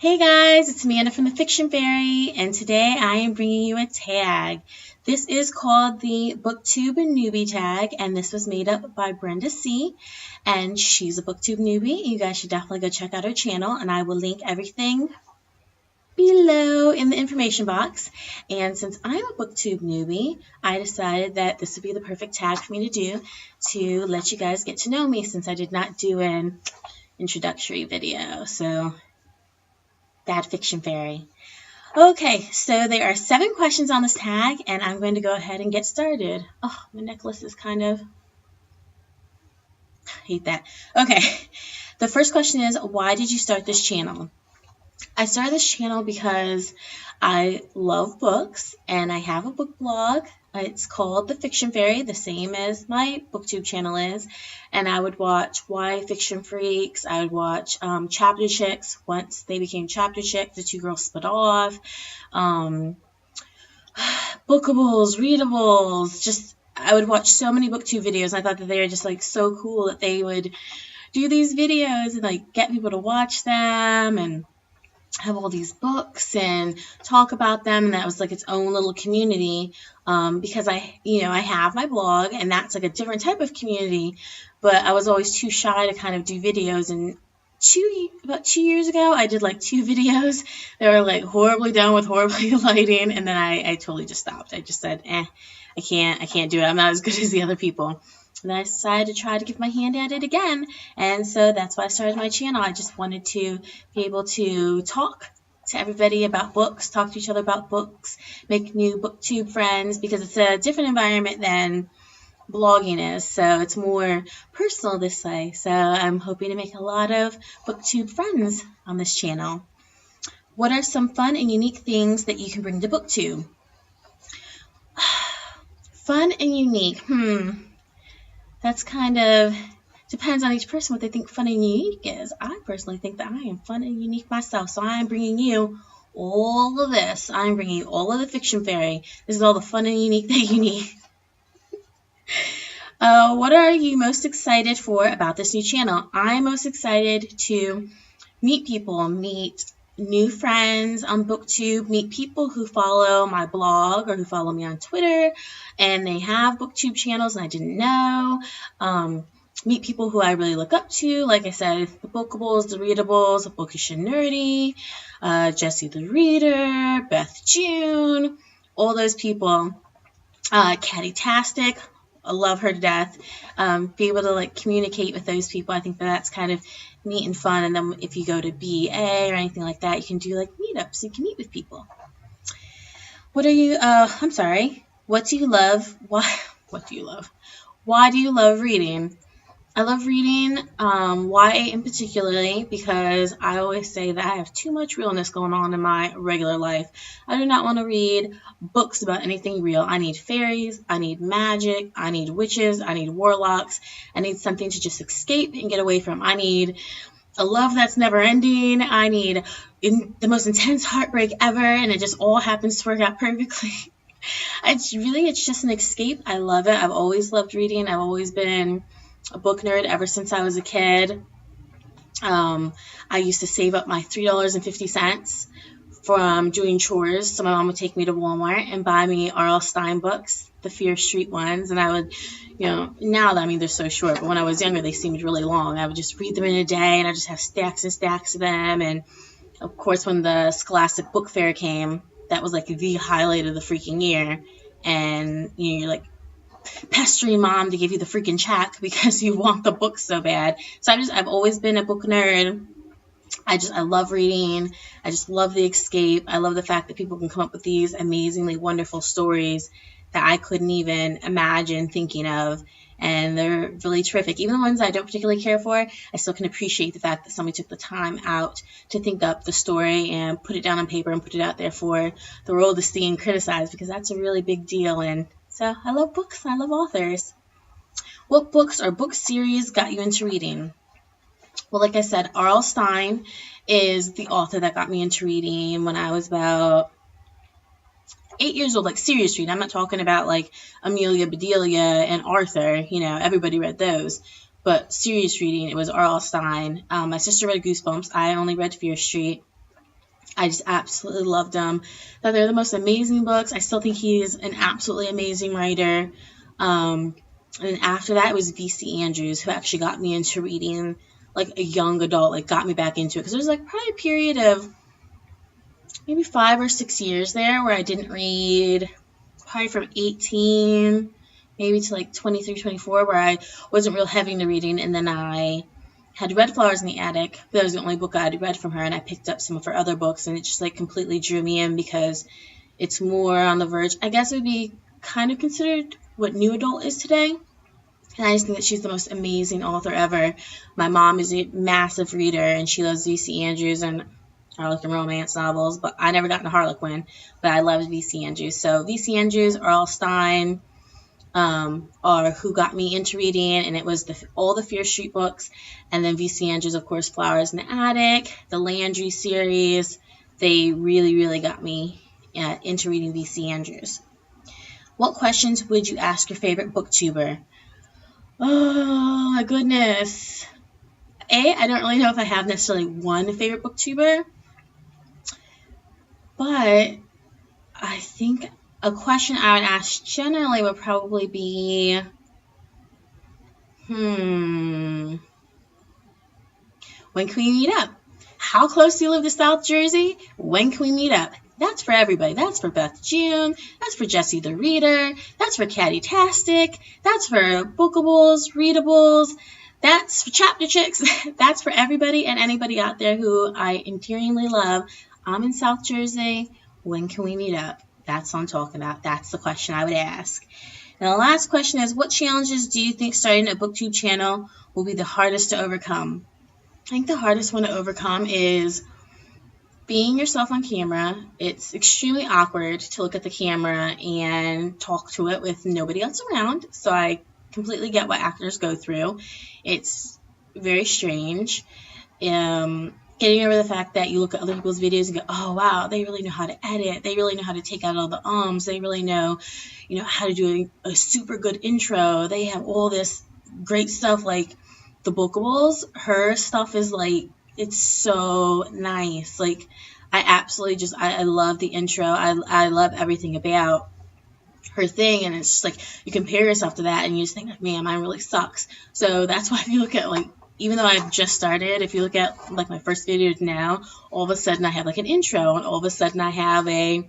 Hey guys, it's Amanda from the Fiction Fairy, and today I am bringing you a tag. This is called the Booktube Newbie Tag, and this was made up by Brenda C, and she's a Booktube newbie. You guys should definitely go check out her channel, and I will link everything below in the information box. And since I'm a Booktube newbie, I decided that this would be the perfect tag for me to do to let you guys get to know me, since I did not do an introductory video. So Bad Fiction Fairy. Okay, so there are 7 questions on this tag, and I'm going to go ahead and get started. Oh, my necklace is kind of... I hate that. Okay, the first question is, why did you start this channel? I started this channel because I love books, and I have a book blog. It's called The Fiction Fairy, the same as my Booktube channel is. And I would watch Why Fiction Freaks. I would watch Chapter Chicks. Once they became Chapter Chicks, the 2 girls split off. Bookables, Readables. Just, I would watch so many Booktube videos. I thought that they were just like so cool that they would do these videos and like get people to watch them and have all these books and talk about them, and that was like its own little community, because I have my blog, and that's like a different type of community, but I was always too shy to kind of do videos. And about 2 years ago, I did like 2 videos that were like horribly done with horribly lighting, and then I totally just stopped. I just said, I can't do it. I'm not as good as the other people. And then I decided to try to give my hand at it again, and so that's why I started my channel. I just wanted to be able to talk to everybody about books, talk to each other about books, make new Booktube friends, because it's a different environment than blogging is, so it's more personal this way. So I'm hoping to make a lot of Booktube friends on this channel. What are some fun and unique things that you can bring to Booktube? Fun and unique, That's kind of depends on each person what they think fun and unique is. I personally think that I am fun and unique myself, so I am bringing you all of this. I'm bringing you all of the Fiction Fairy. This is all the fun and unique that you need. What are you most excited for about this new channel? I'm most excited to meet people, meet new friends on Booktube, meet people who follow my blog or who follow me on Twitter, and they have Booktube channels and I didn't know. Meet people who I really look up to, like I said, the Bookables, the Readables, Bookish and Nerdy, Jessie the Reader, Beth June, all those people. Catty-tastic, I love her to death. Be able to like communicate with those people. I think that's kind of neat and fun. And then if you go to BA or anything like that, you can do like meetups. You can meet with people. What do you love? What do you love? Why do you love reading? I love reading, YA in particularly, because I always say that I have too much realness going on in my regular life. I do not want to read books about anything real. I need fairies, I need magic, I need witches, I need warlocks, I need something to just escape and get away from. I need a love that's never ending. I need the most intense heartbreak ever, and it just all happens to work out perfectly. It's just an escape. I love it. I've always loved reading. I've always been a book nerd ever since I was a kid. I used to save up my $3.50 from doing chores, so my mom would take me to Walmart and buy me R.L. Stine books, the Fear Street ones, and I would, now that, they're so short, but when I was younger, they seemed really long. I would just read them in a day, and I just have stacks and stacks of them. And of course, when the Scholastic Book Fair came, that was like the highlight of the freaking year, and you're like pestering mom to give you the freaking check because you want the book so bad. So I've always been a book nerd. I love reading. I just love the escape. I love the fact that people can come up with these amazingly wonderful stories that I couldn't even imagine thinking of, and they're really terrific. Even the ones I don't particularly care for, I still can appreciate the fact that somebody took the time out to think up the story and put it down on paper and put it out there for the world to see and criticize, because that's a really big deal. And so I love books. I love authors. What books or book series got you into reading? Well, like I said, R.L. Stine is the author that got me into reading when I was about 8 years old, like serious reading. I'm not talking about like Amelia Bedelia and Arthur. Everybody read those. But serious reading, it was R.L. Stine. My sister read Goosebumps. I only read Fear Street. I just absolutely loved them. That they're the most amazing books. I still think he's an absolutely amazing writer. And after that, it was V.C. Andrews who actually got me into reading like a young adult, like got me back into it. Because there was like probably a period of maybe 5 or 6 years there where I didn't read, probably from 18 maybe to like 23, 24, where I wasn't real heavy into reading. And then I had Red Flowers in the Attic. That was the only book I had read from her, and I picked up some of her other books, and it just like completely drew me in because it's more on the verge. I guess it would be kind of considered what new adult is today. And I just think that she's the most amazing author ever. My mom is a massive reader, and she loves V.C. Andrews and Harlequin romance novels, but I never got into Harlequin, but I loved V.C. Andrews. So V.C. Andrews, R.L. Stine, are who got me into reading, and it was all the Fear Street books, and then V.C. Andrews, of course, Flowers in the Attic, the Landry series. They really, really got me into reading V.C. Andrews. What questions would you ask your favorite booktuber? Oh, my goodness. I don't really know if I have necessarily one favorite booktuber, but I think a question I would ask generally would probably be, when can we meet up? How close do you live to South Jersey? When can we meet up? That's for everybody. That's for Beth June. That's for Jessie the Reader. That's for Catty-tastic. That's for Bookables, Readables. That's for Chapter Chicks. That's for everybody and anybody out there who I endearingly love. I'm in South Jersey. When can we meet up? That's what I'm talking about. That's the question I would ask. And the last question is, what challenges do you think starting a booktube channel will be the hardest to overcome? I think the hardest one to overcome is being yourself on camera. It's extremely awkward to look at the camera and talk to it with nobody else around. So I completely get what actors go through. It's very strange. Getting over the fact that you look at other people's videos and go, oh, wow, they really know how to edit. They really know how to take out all the ums. They really know, how to do a super good intro. They have all this great stuff. Like the Bookables, her stuff is like, it's so nice. Like, I absolutely I love the intro. I love everything about her thing. And it's just like, you compare yourself to that and you just think, like, man, mine really sucks. So that's why if you look at, like, even though I've just started, if you look at like my first video now, all of a sudden I have like an intro, and all of a sudden I have a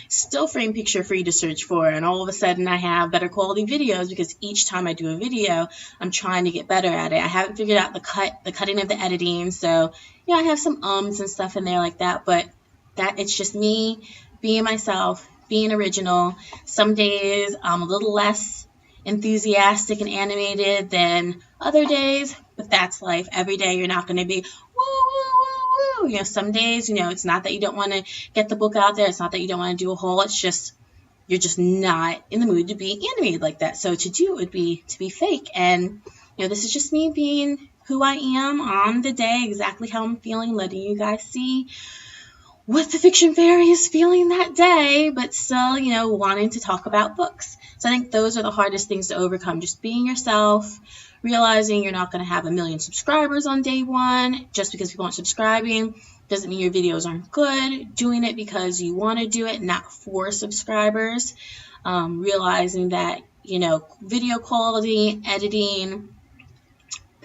still frame picture for you to search for, and all of a sudden I have better quality videos because each time I do a video, I'm trying to get better at it. I haven't figured out the cutting of the editing, so I have some ums and stuff in there like that, but it's just me being myself, being original. Some days I'm a little less enthusiastic and animated than other days, but that's life. Every day you're not going to be woo, woo, woo, woo. Some days, it's not that you don't want to get the book out there. It's not that you don't want to do a haul. It's just, you're just not in the mood to be animated like that. So to do it would be to be fake. And, this is just me being who I am on the day, exactly how I'm feeling, letting you guys see what the fiction fairy is feeling that day, but still, wanting to talk about books. So I think those are the hardest things to overcome, just being yourself, realizing you're not going to have 1 million subscribers on day one. Just because people aren't subscribing doesn't mean your videos aren't good. Doing it because you want to do it, not for subscribers. Realizing that, video quality, editing,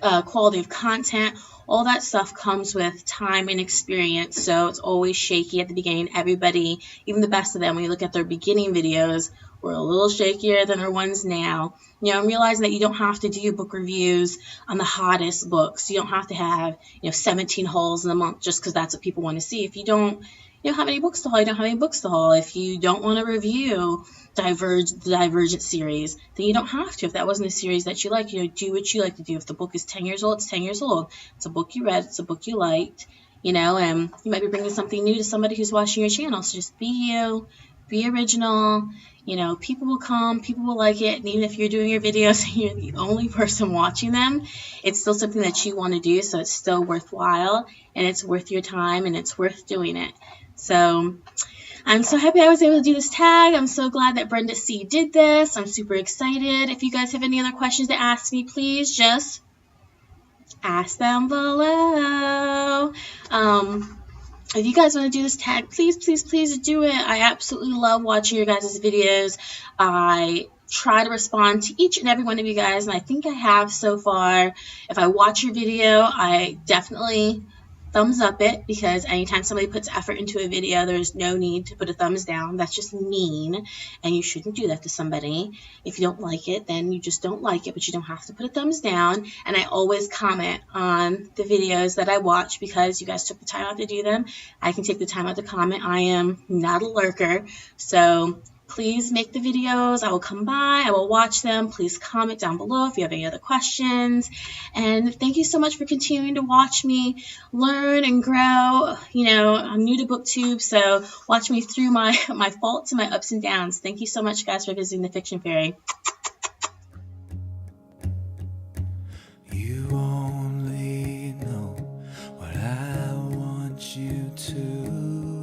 quality of content, all that stuff comes with time and experience, so it's always shaky at the beginning. Everybody, even the best of them, when you look at their beginning videos, were a little shakier than their ones now. And realizing that you don't have to do book reviews on the hottest books. You don't have to have, 17 hauls in a month just because that's what people want to see. If you don't have any books to haul, you don't have any books to haul. If you don't want to review the Divergent series, then you don't have to. If that wasn't a series that you like, do what you like to do. If the book is 10 years old, it's 10 years old. It's a book you read, it's a book you liked, and you might be bringing something new to somebody who's watching your channel. So just be you, be original. People will come, people will like it, and even if you're doing your videos and you're the only person watching them, it's still something that you want to do, so it's still worthwhile, and it's worth your time, and it's worth doing it. So I'm so happy I was able to do this tag. I'm so glad that Brenda C did this. I'm super excited. If you guys have any other questions to ask me, please just ask them below. if you guys want to do this tag, please, please, please do it. I absolutely love watching your guys' videos. I try to respond to each and every one of you guys, and I think I have so far. If I watch your video, I definitely thumbs up it, because anytime somebody puts effort into a video, there's no need to put a thumbs down. That's just mean, and you shouldn't do that to somebody. If you don't like it, then you just don't like it, but you don't have to put a thumbs down. And I always comment on the videos that I watch, because you guys took the time out to do them. I can take the time out to comment. I am not a lurker, so please make the videos. I will come by. I will watch them. Please comment down below if you have any other questions. And thank you so much for continuing to watch me learn and grow. You know, I'm new to BookTube, so watch me through my faults and my ups and downs. Thank you so much, guys, for visiting the Fiction Fairy. You only know what I want you to.